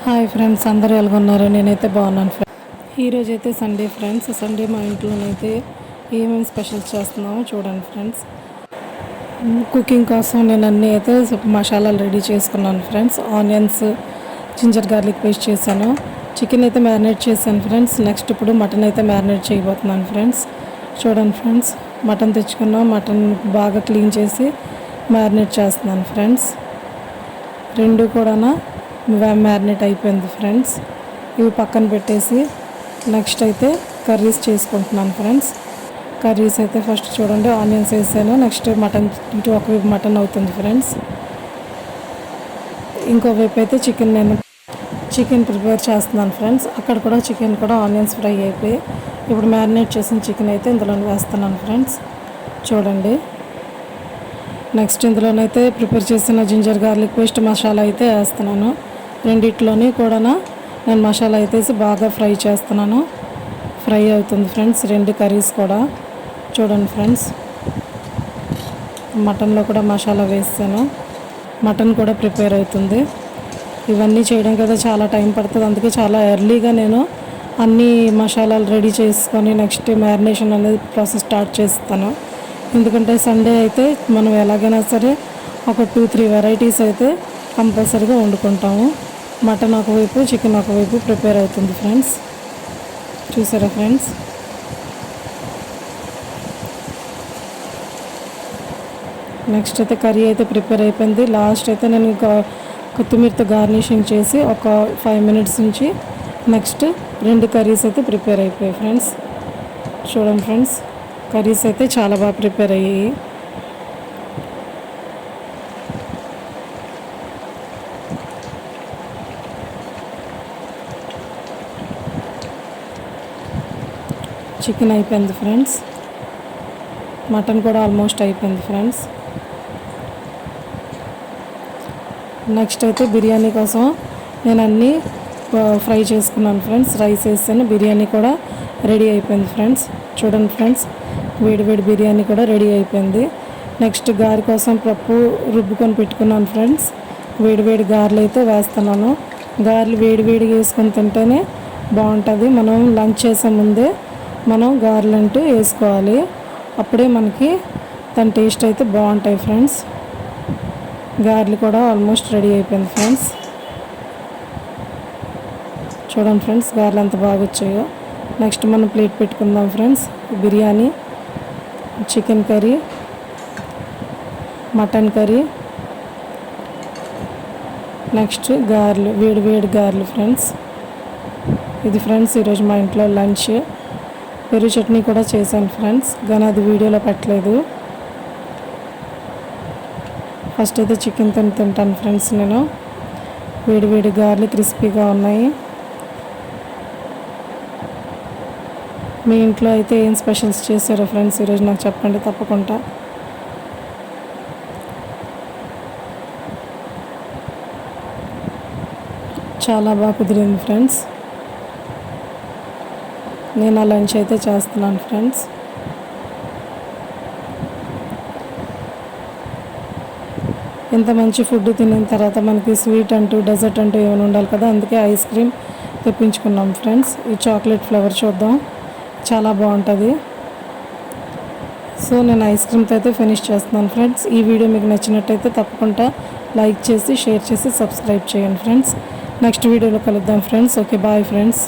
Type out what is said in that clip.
Hi friends, అందరూ ఎలాగొన్నారు? నేనైతే బాగున్నాను ఫ్రెండ్స్. ఈరోజు అయితే సండే ఫ్రెండ్స్. సండే మా ఇంట్లోనైతే ఏమేమి స్పెషల్స్ చేస్తున్నామో చూడండి ఫ్రెండ్స్. కుకింగ్ కోసం నేను అన్నీ అయితే మసాలాలు రెడీ చేసుకున్నాను friends. Onions, ginger garlic paste చేశాను. చికెన్ అయితే మ్యారినేట్ చేశాను ఫ్రెండ్స్. నెక్స్ట్ ఇప్పుడు మటన్ అయితే మ్యారినేట్ చేయబోతున్నాను ఫ్రెండ్స్. చూడండి ఫ్రెండ్స్, మటన్ తెచ్చుకున్నాం. మటన్ బాగా క్లీన్ చేసి మ్యారినేట్ చేస్తున్నాను ఫ్రెండ్స్. రెండు కూడా మ్యారినేట్ అయిపోయింది ఫ్రెండ్స్. ఇవి పక్కన పెట్టేసి నెక్స్ట్ అయితే కర్రీస్ చేసుకుంటున్నాను ఫ్రెండ్స్. కర్రీస్ అయితే ఫస్ట్ చూడండి, ఆనియన్స్ వేసాను. నెక్స్ట్ మటన్, ఇటు ఒకవైపు మటన్ అవుతుంది ఫ్రెండ్స్. ఇంకోవైపు అయితే చికెన్ ప్రిపేర్ చేస్తున్నాను ఫ్రెండ్స్. అక్కడ కూడా చికెన్ కూడా ఆనియన్స్ ఫ్రై అయిపోయి ఇప్పుడు మ్యారినేట్ చేసిన చికెన్ అయితే ఇందులో వేస్తున్నాను ఫ్రెండ్స్. చూడండి, నెక్స్ట్ ఇందులోనైతే ప్రిపేర్ చేసిన జింజర్ గార్లిక్ పేస్ట్ మసాలా అయితే వేస్తున్నాను. రెండిట్లోని కూడా నేను మసాలా అయితే బాగా ఫ్రై చేస్తున్నాను. ఫ్రై అవుతుంది ఫ్రెండ్స్ రెండు కర్రీస్ కూడా. చూడండి ఫ్రెండ్స్, మటన్లో కూడా మసాలా వేస్తాను. మటన్ కూడా ప్రిపేర్ అవుతుంది. ఇవన్నీ చేయడం కదా చాలా టైం పడుతుంది. అందుకే చాలా ఎర్లీగా నేను అన్ని మసాలాలు రెడీ చేసుకొని నెక్స్ట్ మ్యారినేషన్ అనేది ప్రాసెస్ స్టార్ట్ చేస్తాను. ఎందుకంటే సండే అయితే మనం ఎలాగైనా సరే ఒక 2-3 వెరైటీస్ అయితే కంపల్సరీగా వండుకుంటాము. మటన్ ఒకవైపు, చికెన్ ఒకవైపు ప్రిపేర్ అవుతుంది ఫ్రెండ్స్. చూసారా ఫ్రెండ్స్? నెక్స్ట్ అయితే కర్రీ అయితే ప్రిపేర్ అయిపోయింది. లాస్ట్ అయితే నేను కొత్తిమీరతో గార్నిషింగ్ చేసి ఒక 5 మినిట్స్ నుంచి నెక్స్ట్ రెండు కర్రీస్ అయితే ప్రిపేర్ అయిపోయాయి ఫ్రెండ్స్. చూడండి ఫ్రెండ్స్, కర్రీస్ అయితే చాలా బాగా ప్రిపేర్ అయ్యాయి. చికెన్ అయిపోయింది ఫ్రెండ్స్. మటన్ కూడా ఆల్మోస్ట్ అయిపోయింది ఫ్రెండ్స్. నెక్స్ట్ అయితే బిర్యానీ కోసం నేను అన్నీ ఫ్రై చేసుకున్నాను ఫ్రెండ్స్. రైస్ వేసాను, బిర్యానీ కూడా రెడీ అయిపోయింది ఫ్రెండ్స్. చూడండి ఫ్రెండ్స్, వేడి బిర్యానీ కూడా రెడీ అయిపోయింది. నెక్స్ట్ గారి కోసం పప్పు రుబ్బుకొని పెట్టుకున్నాను ఫ్రెండ్స్. వేడి గారెలు అయితే వేస్తున్నాను. గారెలు వేడిగా వేసుకొని తింటేనే బాగుంటుంది. మనం లంచ్ చేసే ముందే మనం గారెలు అంటూ వేసుకోవాలి. అప్పుడే మనకి దాని టేస్ట్ అయితే బాగుంటాయి ఫ్రెండ్స్. గారెలు కూడా ఆల్మోస్ట్ రెడీ అయిపోయింది ఫ్రెండ్స్. చూడండి ఫ్రెండ్స్, గారెలు ఎంత బాగా వచ్చాయో. నెక్స్ట్ మనం ప్లేట్ పెట్టుకుందాం friends. Biryani, chicken curry, mutton curry, next గారెలు, వేడి గారెలు ఫ్రెండ్స్. ఇది ఫ్రెండ్స్ ఈరోజు మా ఇంట్లో లంచ్. పెరుగు చట్నీ కూడా చేశాను ఫ్రెండ్స్, కానీ అది వీడియోలో పెట్టలేదు. ఫస్ట్ అయితే చికెన్ తింటాను ఫ్రెండ్స్. నేను వేడి గారెలు క్రిస్పీగా ఉన్నాయి. మీ ఇంట్లో అయితే ఏం స్పెషల్స్ చేశారో ఫ్రెండ్స్ ఈరోజు నాకు చెప్పండి తప్పకుండా. చాలా బాగా కుదిరింది ఫ్రెండ్స్. నేను ఆ లంచ్ అయితే చేస్తున్నాను ఫ్రెండ్స్. ఇంత మంచి ఫుడ్ తినిన తర్వాత మనకి స్వీట్ అంటూ డెజర్ట్ అంటూ ఏమైనా ఉండాలి కదా, అందుకే ఐస్ క్రీమ్ తెప్పించుకున్నాం ఫ్రెండ్స్. ఈ చాక్లెట్ ఫ్లేవర్ చూద్దాం, చాలా బాగుంటుంది. సో నేను ఐస్ క్రీమ్తో అయితే ఫినిష్ చేస్తున్నాను ఫ్రెండ్స్. ఈ వీడియో మీకు నచ్చినట్టయితే తప్పకుండా లైక్ చేసి, షేర్ చేసి, సబ్స్క్రైబ్ చేయండి ఫ్రెండ్స్. నెక్స్ట్ వీడియోలో కలుద్దాం ఫ్రెండ్స్. Okay, bye friends.